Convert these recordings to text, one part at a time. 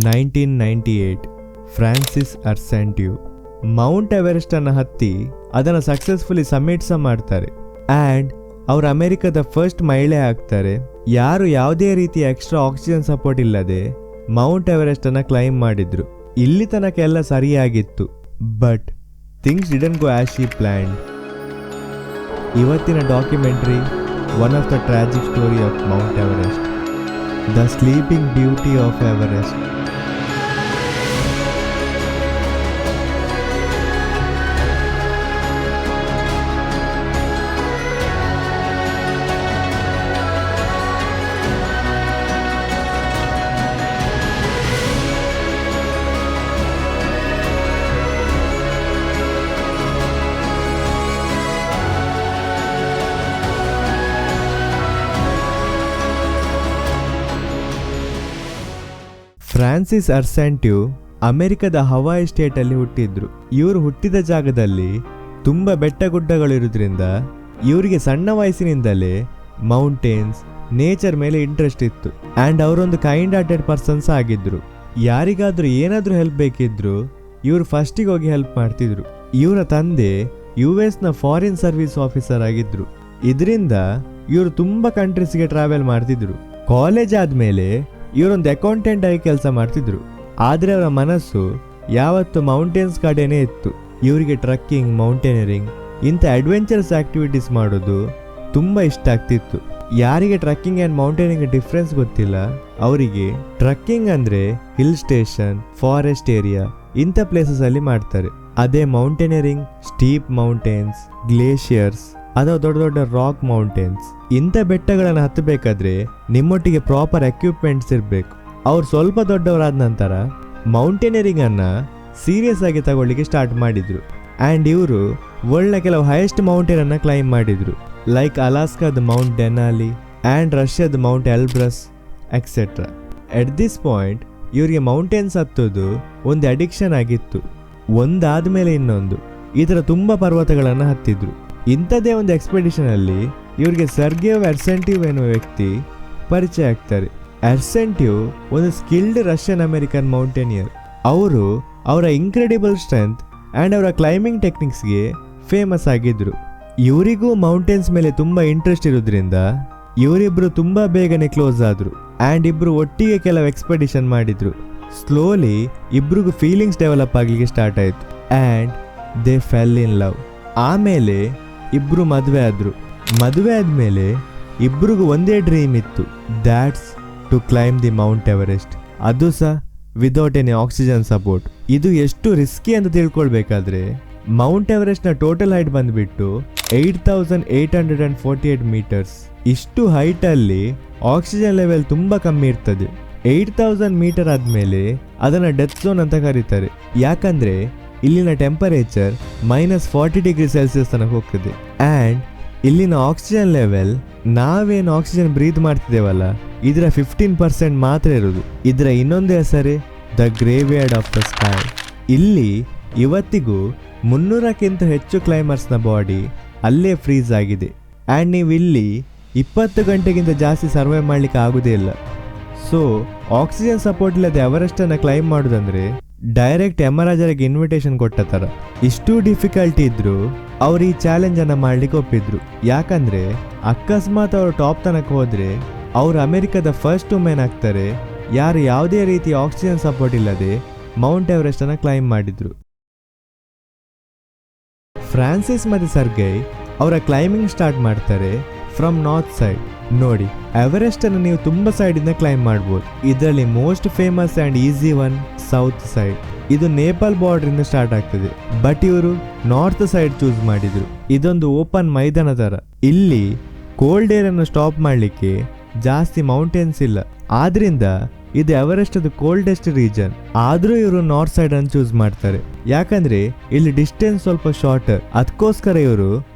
1998 Francis ಅರ್ಸೆಂಟ್ಯೂ Mount Everest ಅನ್ನು ಹತ್ತಿ ಅದನ್ನು ಸಕ್ಸಸ್ಫುಲಿ ಸಬ್ಮಿಟ್ ಮಾಡ್ತಾರೆ ಆ್ಯಂಡ್ ಅವರು ಅಮೆರಿಕದ ಫಸ್ಟ್ ಮಹಿಳೆ ಆಗ್ತಾರೆ ಯಾರು ಯಾವುದೇ ರೀತಿಯ ಎಕ್ಸ್ಟ್ರಾ ಆಕ್ಸಿಜನ್ ಸಪೋರ್ಟ್ ಇಲ್ಲದೆ ಮೌಂಟ್ ಎವರೆಸ್ಟ್ ಅನ್ನು ಕ್ಲೈಮ್ ಮಾಡಿದ್ರು. ಇಲ್ಲಿ ತನಕ ಎಲ್ಲ ಸರಿಯಾಗಿತ್ತು, but things didn't go as she planned. ಇವತ್ತಿನ documentary one of the tragic story of Mount Everest, the sleeping beauty of Everest. Francys Arsentiev ಅಮೆರಿಕದ ಹವಾಯಿ ಸ್ಟೇಟಲ್ಲಿ ಹುಟ್ಟಿದ್ರು. ಇವರು ಹುಟ್ಟಿದ ಜಾಗದಲ್ಲಿ ತುಂಬ ಬೆಟ್ಟಗುಡ್ಡಗಳಿರೋದ್ರಿಂದ ಇವರಿಗೆ ಸಣ್ಣ ವಯಸ್ಸಿನಿಂದಲೇ ಮೌಂಟೇನ್ಸ್, ನೇಚರ್ ಮೇಲೆ ಇಂಟ್ರೆಸ್ಟ್ ಇತ್ತು ಆ್ಯಂಡ್ ಅವರೊಂದು ಕೈಂಡ್ ಹಾರ್ಟೆಡ್ ಪರ್ಸನ್ಸ್ ಆಗಿದ್ರು. ಯಾರಿಗಾದ್ರೂ ಏನಾದರೂ ಹೆಲ್ಪ್ ಬೇಕಿದ್ರು ಇವರು ಫಸ್ಟಿಗೆ ಹೋಗಿ ಹೆಲ್ಪ್ ಮಾಡ್ತಿದ್ರು. ಇವರ ತಂದೆ US ಫಾರಿನ್ ಸರ್ವಿಸ್ ಆಫೀಸರ್ ಆಗಿದ್ರು. ಇದರಿಂದ ಇವರು ತುಂಬ ಕಂಟ್ರೀಸ್ಗೆ ಟ್ರಾವೆಲ್ ಮಾಡ್ತಿದ್ರು. ಕಾಲೇಜ್ ಆದಮೇಲೆ ಇವರೊಂದು ಅಕೌಂಟೆಂಟ್ ಆಗಿ ಕೆಲಸ ಮಾಡ್ತಿದ್ರು. ಆದರೆ ಅವರ ಮನಸ್ಸು ಯಾವತ್ತು ಮೌಂಟೇನ್ಸ್ ಕಡೆನೇ ಇತ್ತು. ಇವರಿಗೆ ಟ್ರಕ್ಕಿಂಗ್, ಮೌಂಟೇನರಿಂಗ್ ಇಂಥ ಅಡ್ವೆಂಚರಸ್ ಆಕ್ಟಿವಿಟೀಸ್ ಮಾಡೋದು ತುಂಬ ಇಷ್ಟ ಆಗ್ತಿತ್ತು. ಯಾರಿಗೆ ಟ್ರಕ್ಕಿಂಗ್ ಆ್ಯಂಡ್ ಮೌಂಟೇನಿಂಗ್ ಡಿಫ್ರೆನ್ಸ್ ಗೊತ್ತಿಲ್ಲ ಅವರಿಗೆ ಟ್ರಕ್ಕಿಂಗ್ ಅಂದರೆ ಹಿಲ್ ಸ್ಟೇಷನ್, ಫಾರೆಸ್ಟ್ ಏರಿಯಾ ಇಂಥ ಪ್ಲೇಸಸ್ ಅಲ್ಲಿ ಮಾಡ್ತಾರೆ. ಅದೇ ಮೌಂಟೇನರಿಂಗ್ ಸ್ಟೀಪ್ ಮೌಂಟೇನ್ಸ್, ಗ್ಲೇಷಿಯರ್ಸ್ ಅಥವಾ ದೊಡ್ಡ ದೊಡ್ಡ ರಾಕ್ ಮೌಂಟೇನ್ಸ್. ಇಂಥ ಬೆಟ್ಟಗಳನ್ನು ಹತ್ತಬೇಕಾದ್ರೆ ನಿಮ್ಮೊಟ್ಟಿಗೆ ಪ್ರಾಪರ್ ಎಕ್ವಿಪ್ಮೆಂಟ್ಸ್ ಇರಬೇಕು. ಅವ್ರು ಸ್ವಲ್ಪ ದೊಡ್ಡವರಾದ ನಂತರ ಮೌಂಟೇನರಿಂಗ್ ಅನ್ನ ಸೀರಿಯಸ್ ಆಗಿ ತಗೊಳ್ಳಿಕ್ಕೆ ಸ್ಟಾರ್ಟ್ ಮಾಡಿದ್ರು ಆ್ಯಂಡ್ ಇವರು ವರ್ಲ್ಡ್ನ ಕೆಲವು ಹೈಯೆಸ್ಟ್ ಮೌಂಟೇನ್ ಅನ್ನ ಕ್ಲೈಮ್ ಮಾಡಿದ್ರು, ಲೈಕ್ ಅಲಾಸ್ಕಾದ ಮೌಂಟ್ ಡೆನಾಲಿ ಆ್ಯಂಡ್ ರಷ್ಯಾದ Mount Elbrus etcetera. At this point ಇವರಿಗೆ ಮೌಂಟೇನ್ಸ್ ಹತ್ತೋದು ಒಂದು ಅಡಿಕ್ಷನ್ ಆಗಿತ್ತು. ಒಂದಾದ್ಮೇಲೆ ಇನ್ನೊಂದು ಈ ಥರ ತುಂಬ ಪರ್ವತಗಳನ್ನು ಹತ್ತಿದ್ರು. ಇಂಥದ್ದೇ ಒಂದು ಎಕ್ಸ್ಪೆಡಿಷನ್ ಅಲ್ಲಿ ಇವರಿಗೆ ಸರ್ಗೆಯ್ ಅರ್ಸೆಂಟ್ಯೂ ಎನ್ನುವ ವ್ಯಕ್ತಿ ಪರಿಚಯ ಆಗ್ತಾರೆ. ಅರ್ಸೆಂಟ್ಯೂ ಒಂದು ಸ್ಕಿಲ್ಡ್ ರಷ್ಯನ್ ಅಮೆರಿಕನ್ ಮೌಂಟೇನಿಯರ್. ಅವರು ಅವರ ಇನ್ಕ್ರೆಡಿಬಲ್ ಸ್ಟ್ರೆಂತ್ ಆ್ಯಂಡ್ ಅವರ ಕ್ಲೈಂಬಿಂಗ್ ಟೆಕ್ನಿಕ್ಸ್ಗೆ ಫೇಮಸ್ ಆಗಿದ್ರು. ಇವರಿಗೂ ಮೌಂಟೇನ್ಸ್ ಮೇಲೆ ತುಂಬ ಇಂಟ್ರೆಸ್ಟ್ ಇರೋದ್ರಿಂದ ಇವರಿಬ್ರು ತುಂಬ ಬೇಗನೆ ಕ್ಲೋಸ್ ಆದ್ರು ಆ್ಯಂಡ್ ಇಬ್ರು ಒಟ್ಟಿಗೆ ಕೆಲವು ಎಕ್ಸ್ಪೆಡಿಷನ್ ಮಾಡಿದ್ರು. ಸ್ಲೋಲಿ ಇಬ್ರಿಗೂ ಫೀಲಿಂಗ್ಸ್ ಡೆವಲಪ್ ಆಗಲಿಕ್ಕೆ ಸ್ಟಾರ್ಟ್ ಆಯಿತು and they fell in love. ಆಮೇಲೆ ಇಬ್ರು ಮದುವೆ ಆದ್ರು. ಮದುವೆ ಆದ್ಮೇಲೆ ಇಬ್ರಿಗೂ ಒಂದೇ ಡ್ರೀಮ್ ಇತ್ತು, that's to climb the Mount Everest. ಅದು ಸಹ ವಿದೌಟ್ ಎನಿ ಆಕ್ಸಿಜನ್ ಸಪೋರ್ಟ್. ಇದು ಎಷ್ಟು ರಿಸ್ಕಿ ಅಂತ ತಿಳ್ಕೊಳ್ಬೇಕಾದ್ರೆ ಮೌಂಟ್ ಎವರೆಸ್ಟ್ ನ ಟೋಟಲ್ ಹೈಟ್ ಬಂದ್ಬಿಟ್ಟು 8,848 ಮೀಟರ್ಸ್. ಇಷ್ಟು ಹೈಟ್ ಅಲ್ಲಿ ಆಕ್ಸಿಜನ್ ಲೆವೆಲ್ ತುಂಬಾ ಕಮ್ಮಿ ಇರ್ತದೆ. 8,000 ಮೀಟರ್ ಆದ್ಮೇಲೆ ಅದನ್ನ ಡೆತ್ ಝೋನ್ ಅಂತ ಕರೀತಾರೆ. ಯಾಕಂದ್ರೆ ಇಲ್ಲಿನ ಟೆಂಪರೇಚರ್ -40°C ತನಕ ಹೋಗ್ತದೆ ಆ್ಯಂಡ್ ಇಲ್ಲಿನ ಆಕ್ಸಿಜನ್ ಲೆವೆಲ್ ನಾವೇನು ಆಕ್ಸಿಜನ್ ಬ್ರೀತ್ ಮಾಡ್ತಿದ್ದೇವಲ್ಲ ಇದರ 15% ಮಾತ್ರ ಇರೋದು. ಇದರ ಇನ್ನೊಂದು ಹೆಸರೇ the graveyard of the sky. ಇಲ್ಲಿ ಇವತ್ತಿಗೂ 300ಕ್ಕಿಂತ ಹೆಚ್ಚು ಕ್ಲೈಂಬರ್ಸ್ನ ಬಾಡಿ ಅಲ್ಲೇ ಫ್ರೀಸ್ ಆಗಿದೆ ಆ್ಯಂಡ್ ನೀವು ಇಲ್ಲಿ 20 ಗಂಟೆಗಿಂತ ಜಾಸ್ತಿ ಸರ್ವೈವ್ ಮಾಡಲಿಕ್ಕೆ ಆಗೋದೇ ಇಲ್ಲ. ಸೊ ಆಕ್ಸಿಜನ್ ಸಪೋರ್ಟ್ ಇಲ್ಲದೆ ಎವರೆಸ್ಟನ್ನು ಕ್ಲೈಂಬ್ ಮಾಡೋದಂದ್ರೆ ಡೈರೆಕ್ಟ್ ಯಮರಾಜರಿಗೆ ಇನ್ವಿಟೇಷನ್ ಕೊಟ್ಟ ಥರ. ಇಷ್ಟು ಡಿಫಿಕಲ್ಟಿ ಇದ್ರು ಅವ್ರು ಈ ಚಾಲೆಂಜ್ ಅನ್ನ ಮಾಡ್ಲಿಕ್ಕೆ ಒಪ್ಪಿದ್ರು. ಯಾಕಂದ್ರೆ ಅಕಸ್ಮಾತ್ ಅವರು ಟಾಪ್ ತನಕ ಹೋದ್ರೆ ಅವರು ಅಮೆರಿಕದ ಫಸ್ಟ್ ವುಮೆನ್ ಆಗ್ತಾರೆ ಯಾರು ಯಾವುದೇ ರೀತಿಯ ಆಕ್ಸಿಜನ್ ಸಪೋರ್ಟ್ ಇಲ್ಲದೆ ಮೌಂಟ್ ಎವರೆಸ್ಟ್ ಅನ್ನ ಕ್ಲೈಂಬ್ ಮಾಡಿದ್ರು. ಫ್ರಾನ್ಸಿಸ್ ಮತ್ತು ಸರ್ಗೆಯ್ ಅವರ ಕ್ಲೈಂಬಿಂಗ್ ಸ್ಟಾರ್ಟ್ ಮಾಡ್ತಾರೆ ಫ್ರಮ್ ನಾರ್ತ್ ಸೈಡ್. ನೋಡಿ, ಎವರೆಸ್ಟ್ ಅನ್ನು ನೀವು ತುಂಬ ಸೈಡ್ ಇಂದ ಕ್ಲೈಂಬ್ ಮಾಡಬಹುದು. ಇದರಲ್ಲಿ most famous and easy one south side. ಇದು ನೇಪಾಲ್ ಬಾರ್ಡರ್ ಇಂದ ಸ್ಟಾರ್ಟ್ ಆಗ್ತದೆ, ಬಟ್ ಇವರು ನಾರ್ತ್ ಸೈಡ್ ಚೂಸ್ ಮಾಡಿದ್ರು. ಇದೊಂದು ಓಪನ್ ಮೈದಾನ ತರ. ಇಲ್ಲಿ ಕೋಲ್ಡ್ ಏರ್ ಅನ್ನು ಸ್ಟಾಪ್ ಮಾಡ್ಲಿಕ್ಕೆ ಜಾಸ್ತಿ ಮೌಂಟೇನ್ಸ್ ಇಲ್ಲ, ಆದ್ರಿಂದ ಇದು ಎವರೆಸ್ಟ್ ಅದು ಕೋಲ್ಡೆಸ್ಟ್ ರೀಜನ್. ಆದ್ರೂ ಇವರು ನಾರ್ತ್ ಸೈಡ್ ಅನ್ನು ಚೂಸ್ ಮಾಡ್ತಾರೆ ಯಾಕಂದ್ರೆ ಇಲ್ಲಿ ಡಿಸ್ಟೆನ್ಸ್ ಸ್ವಲ್ಪ ಶಾರ್ಟರ್. ಅದಕ್ಕೋಸ್ಕರ ಇವರು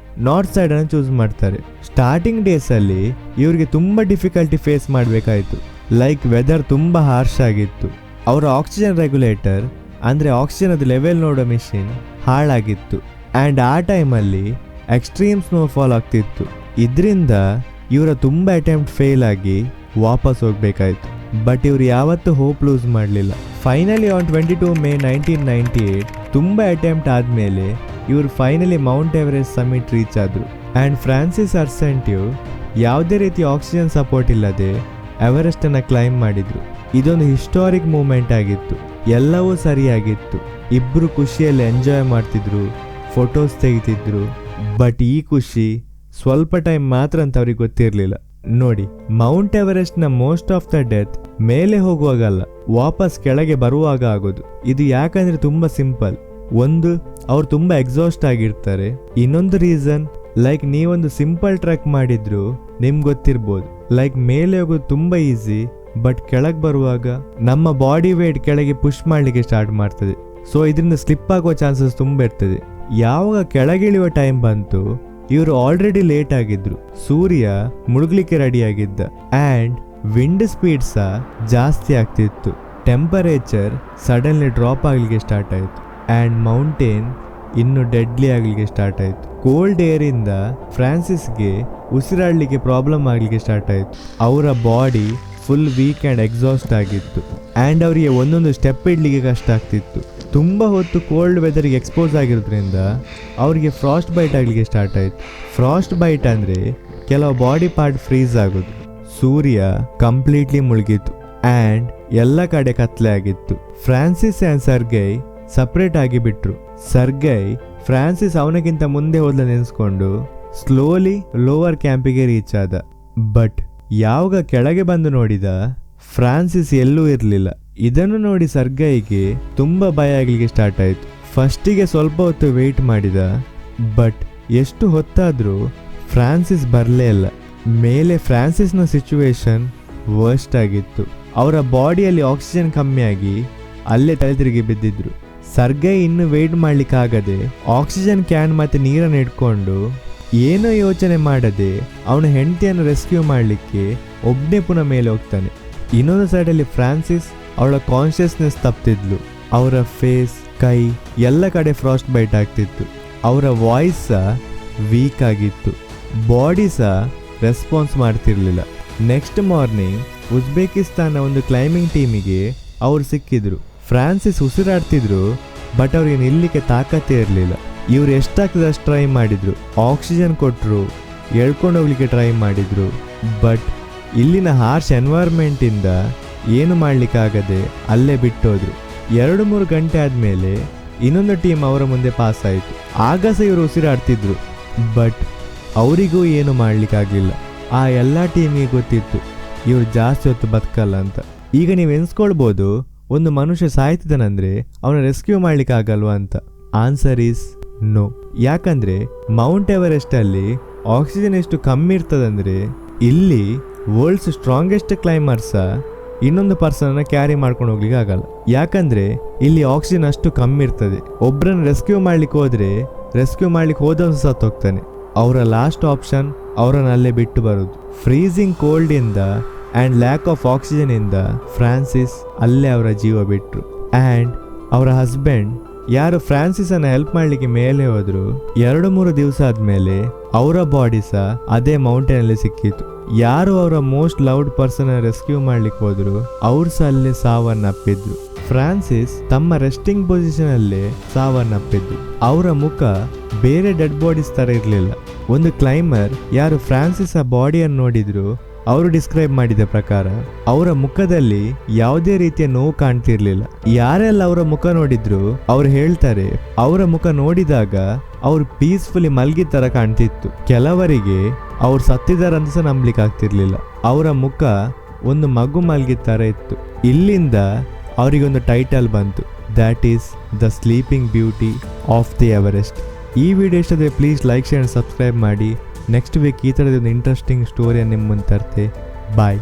ನಾರ್ತ್ ಸೈಡ್ ಅನ್ನು ಚೂಸ್ ಮಾಡ್ತಾರೆ. ಸ್ಟಾರ್ಟಿಂಗ್ ಡೇಸ್ ಅಲ್ಲಿ ಇವರಿಗೆ ತುಂಬಾ ಡಿಫಿಕಲ್ಟಿ ಫೇಸ್ ಮಾಡಬೇಕಾಯಿತು. ಲೈಕ್ ವೆದರ್ ತುಂಬಾ ಹಾರ್ಶ್ ಆಗಿತ್ತು. ಅವರ ಆಕ್ಸಿಜನ್ ರೆಗ್ಯುಲೇಟರ್ ಅಂದ್ರೆ ಆಕ್ಸಿಜನ್ ಅದು ಲೆವೆಲ್ ನೋಡೋ ಮಿಷಿನ್ ಹಾಳಾಗಿತ್ತು ಆ್ಯಂಡ್ ಆ ಟೈಮಲ್ಲಿ ಎಕ್ಸ್ಟ್ರೀಮ್ ಸ್ನೋಫಾಲ್ ಆಗ್ತಿತ್ತು. ಇದರಿಂದ ಇವರ ತುಂಬ ಅಟೆಂಪ್ಟ್ ಫೇಲ್ ಆಗಿ ವಾಪಸ್ ಹೋಗ್ಬೇಕಾಯ್ತು. ಬಟ್ ಇವ್ರು ಯಾವತ್ತೂ ಹೋಪ್ ಲೂಸ್ ಮಾಡಲಿಲ್ಲ. ಫೈನಲಿ ಆನ್ 22 ಮೇ 1998 ತುಂಬ ಅಟೆಂಪ್ಟ್ ಆದಮೇಲೆ ಇವರು finally Mount Everest summit reach ಆದರು. ಆ್ಯಂಡ್ ಫ್ರಾನ್ಸಿಸ್ ಅರ್ಸೆಂಟಿವ್ ಯಾವುದೇ ರೀತಿ ಆಕ್ಸಿಜನ್ ಸಪೋರ್ಟ್ ಇಲ್ಲದೆ ಎವರೆಸ್ಟನ್ನು ಕ್ಲೈಂಬ್ ಮಾಡಿದರು. ಇದೊಂದು ಹಿಸ್ಟಾರಿಕ್ ಮೂಮೆಂಟ್ ಆಗಿತ್ತು. ಎಲ್ಲವೂ ಸರಿಯಾಗಿತ್ತು. ಇಬ್ಬರು ಖುಷಿಯಲ್ಲಿ ಎಂಜಾಯ್ ಮಾಡ್ತಿದ್ರು, ಫೋಟೋಸ್ ತೆಗಿತಿದ್ರು. ಬಟ್ ಈ ಖುಷಿ ಸ್ವಲ್ಪ ಟೈಮ್ ಮಾತ್ರ ಅಂತ ಅವ್ರಿಗೆ ಗೊತ್ತಿರಲಿಲ್ಲ. ನೋಡಿ, ಮೌಂಟ್ ಎವರೆಸ್ಟ್ನ ಮೋಸ್ಟ್ ಆಫ್ ದ ಡೆತ್ ಮೇಲೆ ಹೋಗುವಾಗಲ್ಲ, ವಾಪಸ್ ಕೆಳಗೆ ಬರುವಾಗ ಆಗೋದು. ಇದು ಯಾಕಂದ್ರೆ ತುಂಬ ಸಿಂಪಲ್. ಒಂದು, ಅವ್ರು ತುಂಬ ಎಕ್ಸಾಸ್ಟ್ ಆಗಿರ್ತಾರೆ. ಇನ್ನೊಂದು ರೀಸನ್, ಲೈಕ್ ನೀವೊಂದು ಸಿಂಪಲ್ ಟ್ರೆಕ್ ಮಾಡಿದ್ರು ನಿಮ್ಗೆ ಗೊತ್ತಿರ್ಬೋದು, ಲೈಕ್ ಮೇಲೆ ಹೋಗೋದು ತುಂಬ ಈಸಿ, ಬಟ್ ಕೆಳಗೆ ಬರುವಾಗ ನಮ್ಮ ಬಾಡಿ ವೇಟ್ ಕೆಳಗೆ ಪುಷ್ ಮಾಡಲಿಕ್ಕೆ ಸ್ಟಾರ್ಟ್ ಮಾಡ್ತದೆ. ಸೊ ಇದರಿಂದ ಸ್ಲಿಪ್ ಆಗೋ ಚಾನ್ಸಸ್ ತುಂಬ ಇರ್ತದೆ. ಯಾವಾಗ ಕೆಳಗಿಳಿಯುವ ಟೈಮ್ ಬಂತು, ಇವರು ಆಲ್ರೆಡಿ ಲೇಟ್ ಆಗಿದ್ರು. ಸೂರ್ಯ ಮುಳುಗ್ಲಿಕ್ಕೆ ರೆಡಿ ಆಗಿದ್ದ. ಆ್ಯಂಡ್ ವಿಂಡ್ ಸ್ಪೀಡ್ ಸಹ ಜಾಸ್ತಿ ಆಗ್ತಿತ್ತು. ಟೆಂಪರೇಚರ್ ಸಡನ್ಲಿ ಡ್ರಾಪ್ ಆಗಲಿಕ್ಕೆ ಸ್ಟಾರ್ಟ್ ಆಯಿತು. ಆ್ಯಂಡ್ ಮೌಂಟೇನ್ ಇನ್ನು ಡೆಡ್ಲಿ ಆಗಲಿಕ್ಕೆ ಸ್ಟಾರ್ಟ್ ಆಯಿತು. ಕೋಲ್ಡ್ ಏರಿಂದ ಫ್ರಾನ್ಸಿಸ್ಗೆ ಉಸಿರಾಡಲಿಕ್ಕೆ ಪ್ರಾಬ್ಲಮ್ ಆಗಲಿಕ್ಕೆ ಸ್ಟಾರ್ಟ್ ಆಯಿತು. ಅವರ body full weak and exhaust ಆಗಿತ್ತು. ಆ್ಯಂಡ್ ಅವರಿಗೆ ಒಂದೊಂದು ಸ್ಟೆಪ್ ಇಡಲಿಕ್ಕೆ ಕಷ್ಟ ಆಗ್ತಿತ್ತು. ತುಂಬ ಹೊತ್ತು ಕೋಲ್ಡ್ ವೆದರಿಗೆ ಎಕ್ಸ್ಪೋಸ್ ಆಗಿರೋದ್ರಿಂದ ಅವರಿಗೆ ಫ್ರಾಸ್ಟ್ ಬೈಟ್ ಆಗಲಿಕ್ಕೆ ಸ್ಟಾರ್ಟ್ ಆಯಿತು. ಫ್ರಾಸ್ಟ್ ಬೈಟ್ ಅಂದರೆ ಕೆಲವು ಬಾಡಿ ಪಾರ್ಟ್ ಫ್ರೀಸ್ ಆಗೋದು. ಸೂರ್ಯ ಕಂಪ್ಲೀಟ್ಲಿ ಮುಳುಗಿತು. ಆ್ಯಂಡ್ ಎಲ್ಲ ಕಡೆ ಕತ್ಲೆ ಆಗಿತ್ತು. ಫ್ರಾನ್ಸಿಸ್ ಆ್ಯಂಡ್ ಸರ್ಗೈ ಸಪ್ರೇಟ್ ಆಗಿ ಬಿಟ್ರು. ಸರ್ಗೈ ಫ್ರಾನ್ಸಿಸ್ ಅವನಿಗಿಂತ ಮುಂದೆ ಹೋದ್ಲ ನೆನೆಸ್ಕೊಂಡು ಸ್ಲೋಲಿ ಲೋವರ್ ಕ್ಯಾಂಪಿಗೆ ರೀಚ್ ಆದ. ಬಟ್ ಯಾವಾಗ ಕೆಳಗೆ ಬಂದು ನೋಡಿದ, ಫ್ರಾನ್ಸಿಸ್ ಎಲ್ಲೂ ಇರಲಿಲ್ಲ. ಇದನ್ನು ನೋಡಿ ಸರ್ಗೈಗೆ ತುಂಬ ಭಯ ಆಗಲಿಕ್ಕೆ ಸ್ಟಾರ್ಟ್ ಆಯಿತು. ಫಸ್ಟಿಗೆ ಸ್ವಲ್ಪ ಹೊತ್ತು ವೆಯ್ಟ್ ಮಾಡಿದ, ಬಟ್ ಎಷ್ಟು ಹೊತ್ತಾದರೂ ಫ್ರಾನ್ಸಿಸ್ ಬರಲೇ ಇಲ್ಲ. ಮೇಲೆ ಫ್ರಾನ್ಸಿಸ್ನ ಸಿಚುವೇಶನ್ ವರ್ಸ್ಟ್ ಆಗಿತ್ತು. ಅವರ ಬಾಡಿಯಲ್ಲಿ ಆಕ್ಸಿಜನ್ ಕಮ್ಮಿಯಾಗಿ ಅಲ್ಲೇ ತಲೆತಿರುಗಿ ಬಿದ್ದಿದ್ರು. ಸರ್ಗೈ ಇನ್ನು ವೆಯ್ಟ್ ಮಾಡ್ಲಿಕ್ಕಾಗದೆ ಆಕ್ಸಿಜನ್ ಕ್ಯಾನ್ ಮತ್ತು ನೀರನ್ನು ಇಟ್ಕೊಂಡು ಏನೋ ಯೋಚನೆ ಮಾಡದೆ ಅವನ ಹೆಂಡತಿಯನ್ನು ರೆಸ್ಕ್ಯೂ ಮಾಡಲಿಕ್ಕೆ ಒಬ್ಬನೇ ಪುನಃ ಮೇಲೆ ಹೋಗ್ತಾನೆ. ಇನ್ನೊಂದು ಸೈಡಲ್ಲಿ ಫ್ರಾನ್ಸಿಸ್ ಅವಳ ಕಾನ್ಷಿಯಸ್ನೆಸ್ ತಪ್ತಿದ್ಲು. ಅವರ ಫೇಸ್, ಕೈ ಎಲ್ಲ ಕಡೆ ಫ್ರಾಸ್ಟ್ ಬೈಟ್ ಆಗ್ತಿತ್ತು. ಅವರ ವಾಯ್ಸ್ ಸಹ ವೀಕ್ ಆಗಿತ್ತು. ಬಾಡಿ ಸಹ ರೆಸ್ಪಾನ್ಸ್ ಮಾಡ್ತಿರ್ಲಿಲ್ಲ. ನೆಕ್ಸ್ಟ್ ಮಾರ್ನಿಂಗ್ ಉಜ್ಬೇಕಿಸ್ತಾನ ಒಂದು ಕ್ಲೈಂಬಿಂಗ್ ಟೀಮಿಗೆ ಅವ್ರು ಸಿಕ್ಕಿದ್ರು. ಫ್ರಾನ್ಸಿಸ್ ಉಸಿರಾಡ್ತಿದ್ರು, ಬಟ್ ಅವ್ರಿಗೆ ನಿಲ್ಲಕ್ಕೆ ತಾಕತ್ತೇ ಇರಲಿಲ್ಲ. ಇವ್ರು ಎಷ್ಟಾಗ್ತದೆ ಅಷ್ಟು ಟ್ರೈ ಮಾಡಿದ್ರು. ಆಕ್ಸಿಜನ್ ಕೊಟ್ಟರು, ಎಳ್ಕೊಂಡು ಹೋಗ್ಲಿಕ್ಕೆ ಟ್ರೈ ಮಾಡಿದ್ರು. ಬಟ್ ಇಲ್ಲಿನ ಹಾರ್ಶ್ ಎನ್ವೈರ್ಮೆಂಟಿಂದ ಏನು ಮಾಡಲಿಕ್ಕಾಗದೆ ಅಲ್ಲೇ ಬಿಟ್ಟೋದ್ರು. 2-3 ಗಂಟೆ ಆದಮೇಲೆ ಇನ್ನೊಂದು ಟೀಮ್ ಅವರ ಮುಂದೆ ಪಾಸ್ ಆಯಿತು. ಆಗ ಸಹ ಇವರು ಉಸಿರಾಡ್ತಿದ್ರು, ಬಟ್ ಅವರಿಗೂ ಏನು ಮಾಡಲಿಕ್ಕಾಗಲಿಲ್ಲ. ಆ ಎಲ್ಲ ಟೀಮಿಗೆ ಗೊತ್ತಿತ್ತು ಇವ್ರು ಜಾಸ್ತಿ ಹೊತ್ತು ಬದುಕಲ್ಲ ಅಂತ. ಈಗ ನೀವು ಎನ್ಸ್ಕೊಳ್ಬೋದು, ಒಂದು ಮನುಷ್ಯ ಸಾಯ್ತಿದ್ದಾನಂದ್ರೆ ಅವನ ರೆಸ್ಕ್ಯೂ ಮಾಡ್ಲಿಕ್ಕಾಗಲ್ವಾ ಅಂತ. Answer is no. ಯಾಕಂದ್ರೆ ಮೌಂಟ್ ಎವರೆಸ್ಟ್ ಅಲ್ಲಿ ಆಕ್ಸಿಜನ್ ಎಷ್ಟು ಕಮ್ಮಿ ಇರ್ತದಂದ್ರೆ, ಇಲ್ಲಿ ವರ್ಲ್ಡ್ಸ್ ಸ್ಟ್ರಾಂಗೆಸ್ಟ್ ಕ್ಲೈಂಬರ್ಸ ಇನ್ನೊಂದು ಪರ್ಸನ್ ಕ್ಯಾರಿ ಮಾಡ್ಕೊಂಡು ಹೋಗ್ಲಿಕ್ಕೆ ಆಗಲ್ಲ. ಯಾಕಂದ್ರೆ ಇಲ್ಲಿ ಆಕ್ಸಿಜನ್ ಅಷ್ಟು ಕಮ್ಮಿ ಇರ್ತದೆ. ಒಬ್ಬರನ್ನ ರೆಸ್ಕ್ಯೂ ಮಾಡ್ಲಿಕ್ಕೆ ಹೋದ್ರೆ ರೆಸ್ಕ್ಯೂ ಮಾಡ್ಲಿಕ್ಕೆ ಹೋದವನು ಸತ್ತೋಗ್ತಾನೆ. ಅವರ ಲಾಸ್ಟ್ ಆಪ್ಷನ್ ಅವರನ್ನ ಅಲ್ಲೇ ಬಿಟ್ಟು ಬರೋದು. ಫ್ರೀಸಿಂಗ್ ಕೋಲ್ಡ್ ಇಂದ ಆ್ಯಂಡ್ ಲ್ಯಾಕ್ ಆಫ್ ಆಕ್ಸಿಜನ್ ಇಂದ ಫ್ರಾನ್ಸಿಸ್ ಅಲ್ಲೇ ಅವರ ಜೀವ ಬಿಟ್ರು. ಆ್ಯಂಡ್ ಅವರ ಹಸ್ಬೆಂಡ್ ಯಾರು ಫ್ರಾನ್ಸಿಸ್ ಅನ್ನ ಹೆಲ್ಪ್ ಮಾಡ್ಲಿಕ್ಕೆ ಮೇಲೆ ಹೋದ್ರು, 2-3 ದಿವಸ ಆದ್ಮೇಲೆ ಅವರ ಬಾಡಿ ಸಹ ಅದೇ ಮೌಂಟೇನ್ ಅಲ್ಲಿ ಸಿಕ್ಕಿತ್ತು. ಯಾರು ಅವರ ಮೋಸ್ಟ್ ಲವ್ಡ್ ಪರ್ಸನ್ ರೆಸ್ಕ್ಯೂ ಮಾಡ್ಲಿಕ್ಕೆ ಹೋದ್ರು, ಅವ್ರು ಸಹ ಅಲ್ಲೇ ಸಾವನ್ನಪ್ಪಿದ್ರು. ಫ್ರಾನ್ಸಿಸ್ ತಮ್ಮ ರೆಸ್ಟಿಂಗ್ ಪೊಸಿಷನ್ ಅಲ್ಲೇ ಸಾವನ್ನಪ್ಪಿದ್ರು. ಅವರ ಮುಖ ಬೇರೆ ಡೆಡ್ ಬಾಡೀಸ್ ತರ ಇರಲಿಲ್ಲ. ಒಂದು ಕ್ಲೈಂಬರ್ ಯಾರು ಫ್ರಾನ್ಸಿಸ್ ಆ ಬಾಡಿಯನ್ನು ನೋಡಿದ್ರು, ಅವರು ಡಿಸ್ಕ್ರೈಬ್ ಮಾಡಿದ ಪ್ರಕಾರ ಅವರ ಮುಖದಲ್ಲಿ ಯಾವುದೇ ರೀತಿಯ ನೋವು ಕಾಣ್ತಿರ್ಲಿಲ್ಲ. ಯಾರೆಲ್ಲ ಅವರ ಮುಖ ನೋಡಿದ್ರು ಅವ್ರು ಹೇಳ್ತಾರೆ, ಅವರ ಮುಖ ನೋಡಿದಾಗ ಅವ್ರು ಪೀಸ್ಫುಲಿ ಮಲ್ಗಿದ ತರ ಕಾಣ್ತಿತ್ತು. ಕೆಲವರಿಗೆ ಅವ್ರು ಸತ್ತಿದಾರಂತ ಸಹ ನಂಬಲಿಕ್ಕೆ ಆಗ್ತಿರ್ಲಿಲ್ಲ. ಅವರ ಮುಖ ಒಂದು ಮಗು ಮಲ್ಗಿದ ತರ ಇತ್ತು. ಇಲ್ಲಿಂದ ಅವರಿಗೊಂದು ಟೈಟಲ್ ಬಂತು, that is the sleeping beauty of the Everest. ಈ ವಿಡಿಯೋ ಇಷ್ಟದೆ please like share and subscribe ಮಾಡಿ. ನೆಕ್ಸ್ಟ್ ವೀಕ್ ಈ ಥರದೊಂದು ಇಂಟ್ರೆಸ್ಟಿಂಗ್ ಸ್ಟೋರಿಯನ್ನು ನಿಮ್ಮ ಮುಂದೆ ತರ್ತೆ. ಬಾಯ್.